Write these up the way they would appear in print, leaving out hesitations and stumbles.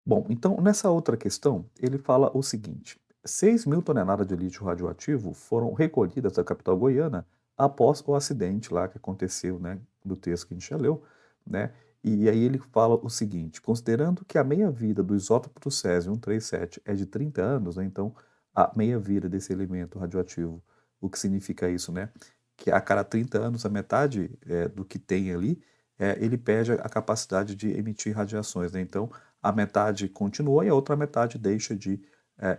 Bom, então nessa outra questão, ele fala o seguinte: 6.000 toneladas de lixo radioativo foram recolhidas da capital goiana após o acidente lá que aconteceu, né, do texto que a gente já leu, né? E aí ele fala o seguinte: considerando que a meia-vida do isótopo do césio-137 é de 30 anos, né, então a meia-vida desse elemento radioativo, o que significa isso, né? Que a cada 30 anos, a metade do que tem ali, ele perde a capacidade de emitir radiações, né? Então, a metade continua e a outra metade deixa de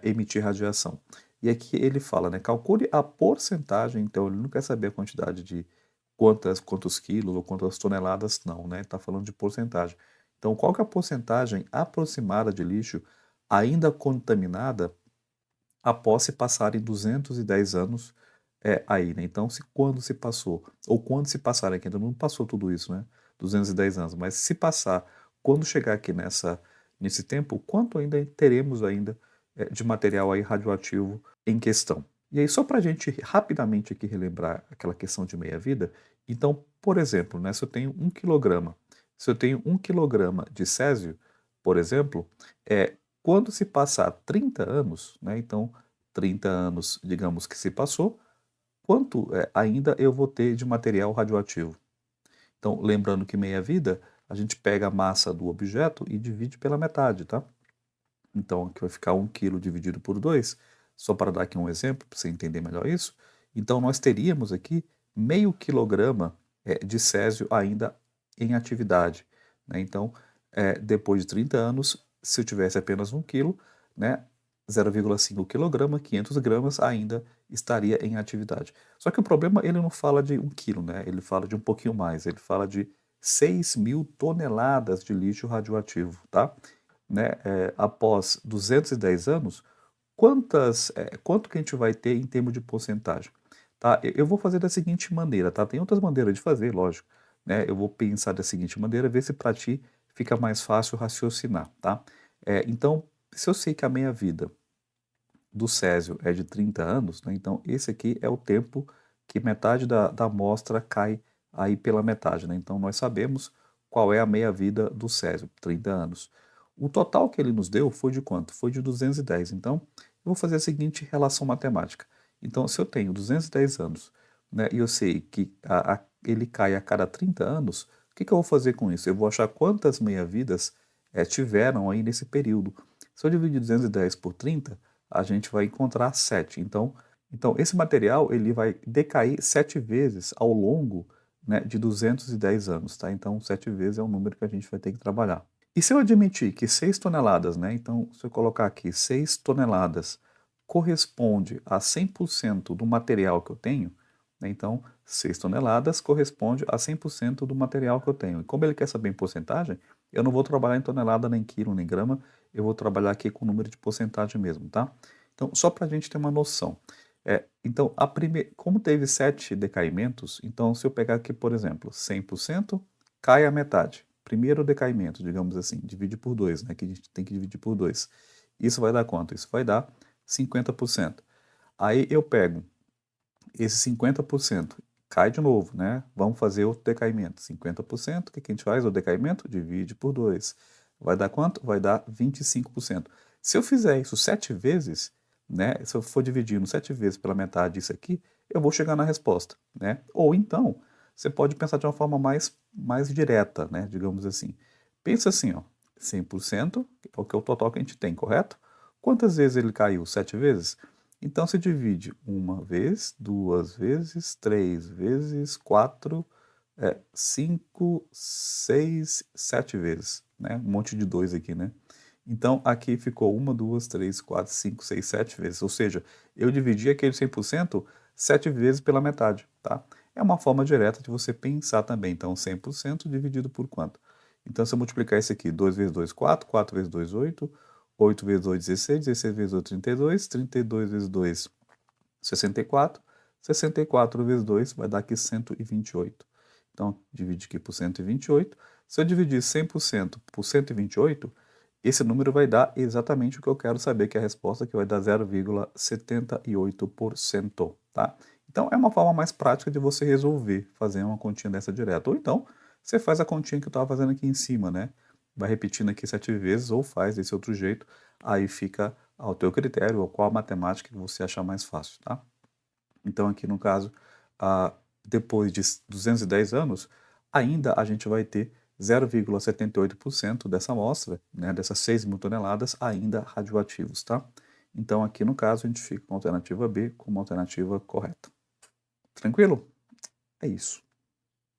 emitir radiação. E aqui ele fala, né, calcule a porcentagem, então ele não quer saber a quantidade de quantos quilos ou quantas toneladas, não, né? Está falando de porcentagem. Então, qual que é a porcentagem aproximada de lixo ainda contaminada após se passarem 210 anos aí, né? Então, quando se passou, ou quando se passar aqui, ainda não passou tudo isso, né? 210 anos, mas se passar, quando chegar aqui nesse tempo, quanto ainda teremos ainda de material aí radioativo em questão? E aí, só para a gente rapidamente aqui relembrar aquela questão de meia-vida, então, por exemplo, né, se eu tenho 1 quilograma, se eu tenho 1 quilograma de césio, por exemplo, quando se passar 30 anos, né, então 30 anos, digamos que se passou, quanto ainda eu vou ter de material radioativo? Então, lembrando que meia-vida, a gente pega a massa do objeto e divide pela metade, tá? Então, aqui vai ficar 1 quilo dividido por 2, só para dar aqui um exemplo, para você entender melhor isso. Então, nós teríamos aqui meio quilograma de césio ainda em atividade, né? Então, depois de 30 anos, se eu tivesse apenas 1 quilo, né, 0,5 quilograma, 500 gramas ainda estaria em atividade. Só que o problema, ele não fala de 1 quilo, né? Ele fala de um pouquinho mais, ele fala de 6.000 toneladas de lixo radioativo, tá? Né, após 210 anos, quanto que a gente vai ter em termos de porcentagem? Tá? Eu vou fazer da seguinte maneira, tá? Tem outras maneiras de fazer, lógico, né? Eu vou pensar da seguinte maneira, ver se para ti fica mais fácil raciocinar, tá? Então, se eu sei que a meia-vida do césio é de 30 anos, né? Então esse aqui é o tempo que metade da amostra cai aí pela metade, né? Então nós sabemos qual é a meia-vida do césio, 30 anos. O total que ele nos deu foi de quanto? Foi de 210. Então eu vou fazer a seguinte relação matemática. Então se eu tenho 210 anos, né, e eu sei que ele cai a cada 30 anos, o que eu vou fazer com isso? Eu vou achar quantas meia-vidas tiveram aí nesse período. Se eu dividir 210 por 30, a gente vai encontrar 7. Então esse material ele vai decair 7 vezes ao longo, né, de 210 anos, tá? Então 7 vezes é o número que a gente vai ter que trabalhar. E se eu admitir que 6 toneladas, né? Então se eu colocar aqui 6 toneladas corresponde a 100% do material que eu tenho, né? Então 6 toneladas corresponde a 100% do material que eu tenho. E como ele quer saber em porcentagem, eu não vou trabalhar em tonelada, nem quilo, nem grama, eu vou trabalhar aqui com o número de porcentagem mesmo, tá? Então, só para a gente ter uma noção. Então, como teve 7 decaimentos, então se eu pegar aqui, por exemplo, 100%, cai a metade. Primeiro decaimento, digamos assim, divide por 2, né? Que a gente tem que dividir por 2. Isso vai dar quanto? Isso vai dar 50%. Aí eu pego esse 50%, cai de novo, né? Vamos fazer outro decaimento. 50%, o que a gente faz? O decaimento divide por 2. Vai dar quanto? Vai dar 25%. Se eu fizer isso 7 vezes, né? Se eu for dividindo 7 vezes pela metade disso aqui, eu vou chegar na resposta, né? Ou então, você pode pensar de uma forma mais direta, né? Digamos assim. Pensa assim, ó, 100% é o que é o total que a gente tem, correto? Quantas vezes ele caiu? 7 vezes? Então você divide uma vez, duas vezes, três vezes, quatro, cinco, seis, 7 vezes, né? Um monte de dois aqui, né? Então aqui ficou uma, duas, três, quatro, cinco, seis, 7 vezes. Ou seja, eu dividi aquele 100% 7 vezes pela metade, tá? É uma forma direta de você pensar também. Então 100% dividido por quanto? Então se eu multiplicar isso aqui, 2 vezes 2, 4, 4 vezes 2, 8, 8 vezes 2, 16, 16 vezes 8, 32, 32 vezes 2, 64, 64 vezes 2 vai dar aqui 128. Então, divide aqui por 128. Se eu dividir 100% por 128, esse número vai dar exatamente o que eu quero saber, que é a resposta, que vai dar 0,78%, tá? Então, é uma forma mais prática de você resolver, fazer uma continha dessa direto. Ou então, você faz a continha que eu estava fazendo aqui em cima, né? vai repetindo aqui 7 vezes ou faz desse outro jeito, aí fica ao teu critério ou qual a matemática que você achar mais fácil, tá? Então aqui no caso, depois de 210 anos, ainda a gente vai ter 0,78% dessa amostra, né, dessas 6.000 toneladas, ainda radioativos, tá? Então aqui no caso a gente fica com a alternativa B como alternativa correta. Tranquilo? É isso.